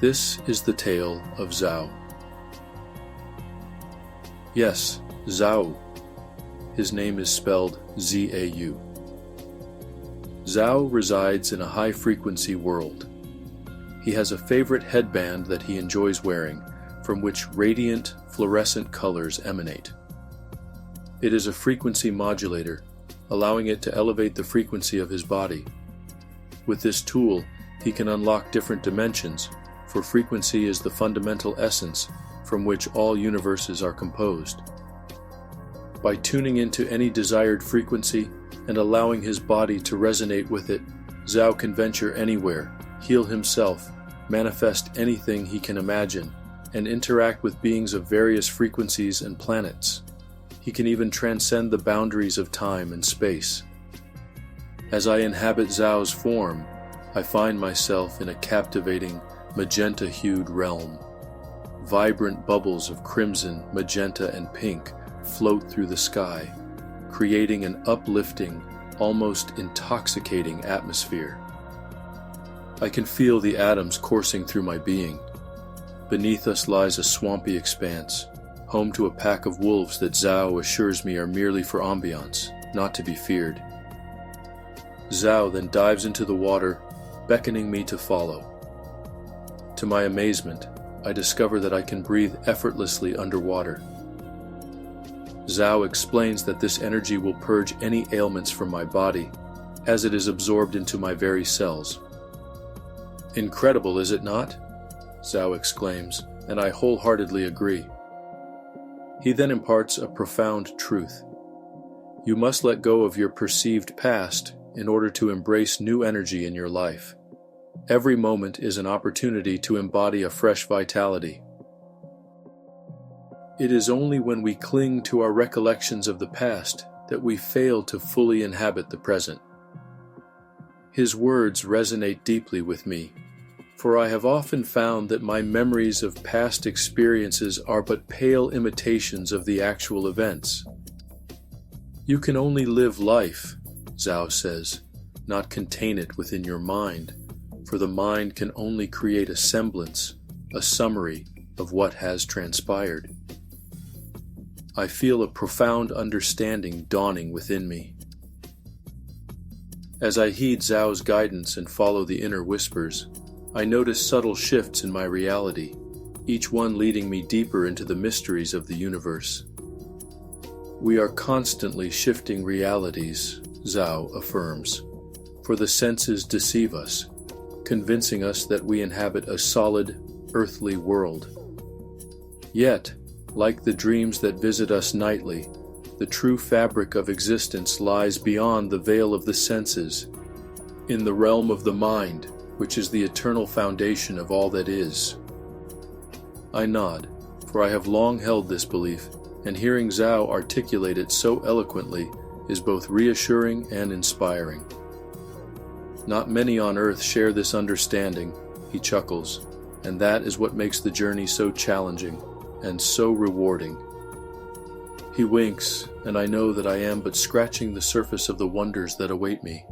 This is the tale of Zhao. Yes, Zhao. His name is spelled Z-A-U. Zhao resides in a high-frequency world. He has a favorite headband that he enjoys wearing, from which radiant, fluorescent colors emanate. It is a frequency modulator, allowing it to elevate the frequency of his body. With this tool, he can unlock different dimensions, for frequency is the fundamental essence from which all universes are composed. By tuning into any desired frequency and allowing his body to resonate with it, Zhao can venture anywhere, heal himself, manifest anything he can imagine, and interact with beings of various frequencies and planets. He can even transcend the boundaries of time and space. As I inhabit Zhao's form, I find myself in a captivating, magenta-hued realm. Vibrant bubbles of crimson, magenta, and pink float through the sky, creating an uplifting, almost intoxicating atmosphere. I can feel the atoms coursing through my being. Beneath us lies a swampy expanse, home to a pack of wolves that Zhao assures me are merely for ambiance, not to be feared. Zhao then dives into the water, beckoning me to follow. To my amazement, I discover that I can breathe effortlessly underwater. Zhao explains that this energy will purge any ailments from my body, as it is absorbed into my very cells. Incredible, is it not? Zhao exclaims, and I wholeheartedly agree. He then imparts a profound truth. You must let go of your perceived past in order to embrace new energy in your life. Every moment is an opportunity to embody a fresh vitality. It is only when we cling to our recollections of the past that we fail to fully inhabit the present. His words resonate deeply with me, for I have often found that my memories of past experiences are but pale imitations of the actual events. You can only live life, Zhao says, not contain it within your mind, for the mind can only create a semblance, a summary of what has transpired. I feel a profound understanding dawning within me. As I heed Zhao's guidance and follow the inner whispers, I notice subtle shifts in my reality, each one leading me deeper into the mysteries of the universe. We are constantly shifting realities, Zhao affirms, for the senses deceive us, convincing us that we inhabit a solid, earthly world. Yet, like the dreams that visit us nightly, the true fabric of existence lies beyond the veil of the senses, in the realm of the mind, which is the eternal foundation of all that is. I nod, for I have long held this belief, and hearing Zhao articulate it so eloquently is both reassuring and inspiring. Not many on earth share this understanding, he chuckles, and that is what makes the journey so challenging and so rewarding. He winks, and I know that I am but scratching the surface of the wonders that await me.